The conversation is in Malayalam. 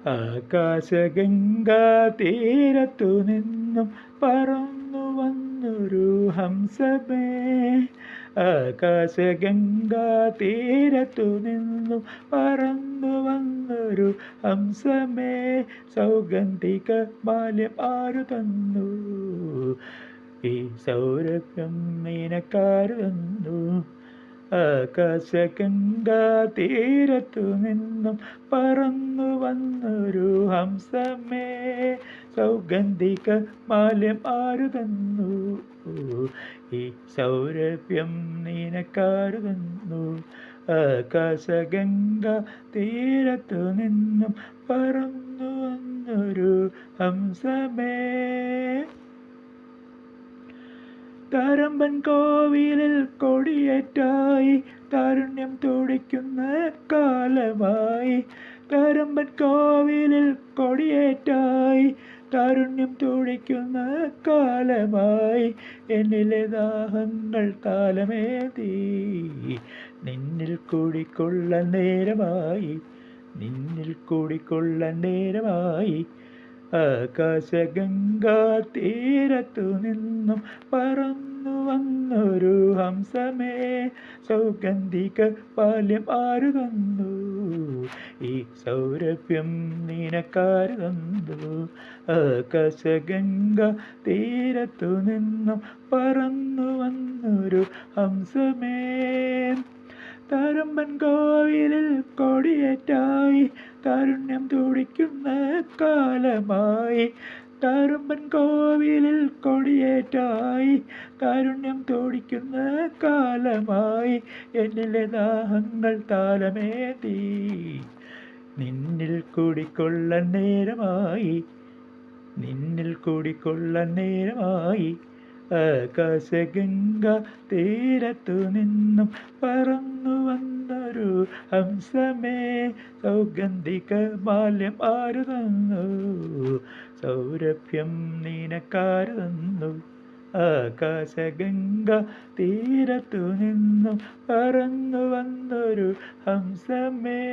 ആകാശഗംഗാ തീരത്തു നിന്നും പറന്നു വന്നൊരു ഹംസമേ. ആകാശഗംഗാ തീരത്തു നിന്നും പറന്നു വന്നൊരു ഹംസമേ. സൗഗന്ധിക മാല്യം ആരു തന്നു? ഈ സൗരഭ്യം നിനക്കാരു തന്നു? ആകാശഗംഗാ തീരത്തു നിന്നും പറന്നു വന്നൊരു ഹംസമേ. സൗഗന്ധിക മാല്യം ആരു തന്നു? ഈ സൗരഭ്യം നിനക്കാരു തന്നു? ആകാശഗംഗാ തീരത്തു നിന്നും പറന്നു വന്നൊരു ഹംസമേ. താരമ്പൻ കോവിലിൽ കൊടിയേറ്റായി താരുണ്യം തുടിക്കുന്ന കാലമായി. താരമ്പൻ കോവിലിൽ കൊടിയേറ്റായി താരുണ്യം തുടിക്കുന്ന കാലമായി. എന്നിലെ ദാഹങ്ങൾ താലമേന്തി നിന്നിൽ കൂടിക്കൊള്ളാൻ നേരമായി. നിന്നിൽ കൂടിക്കൊള്ളാൻ നേരമായി. ആകാശഗംഗാ തീരത്തു നിന്നും പറന്നു വന്നൊരു ഹംസമേ. സൗഗന്ധിക ബാല്യം ആരു തന്നു? ഈ സൗരഭ്യം നിനക്കാരു തന്നു? ആകാശഗംഗാ തീരത്തു നിന്നും പറന്നു വന്നൊരു ഹംസമേ. താരമ്പൻ കോവിലിൽ കൊടിയേറ്റായി താരുണ്യം തുടിക്കുന്ന കാലമായി. താരമ്പൻ കോവിലിൽ കൊടിയേറ്റായി താരുണ്യം തുടിക്കുന്ന കാലമായി. എന്നിലെ ദാഹങ്ങൾ താലമേന്തി നിന്നിൽ കൂടിക്കൊള്ളാൻ നേരമായി. നിന്നിൽ കൂടിക്കൊള്ളാൻ നേരമായി. ആകാശഗംഗാ തീരത്തു നിന്നും പറന്നു വന്നൊരു ഹംസമേ. സൗഗന്ധിക മാല്യം ആരു തന്നു? സൗരഭ്യം നിനക്കാരു തന്നു? ആകാശഗംഗാ തീരത്തു നിന്നും പറന്നു വന്നൊരു ഹംസമേ.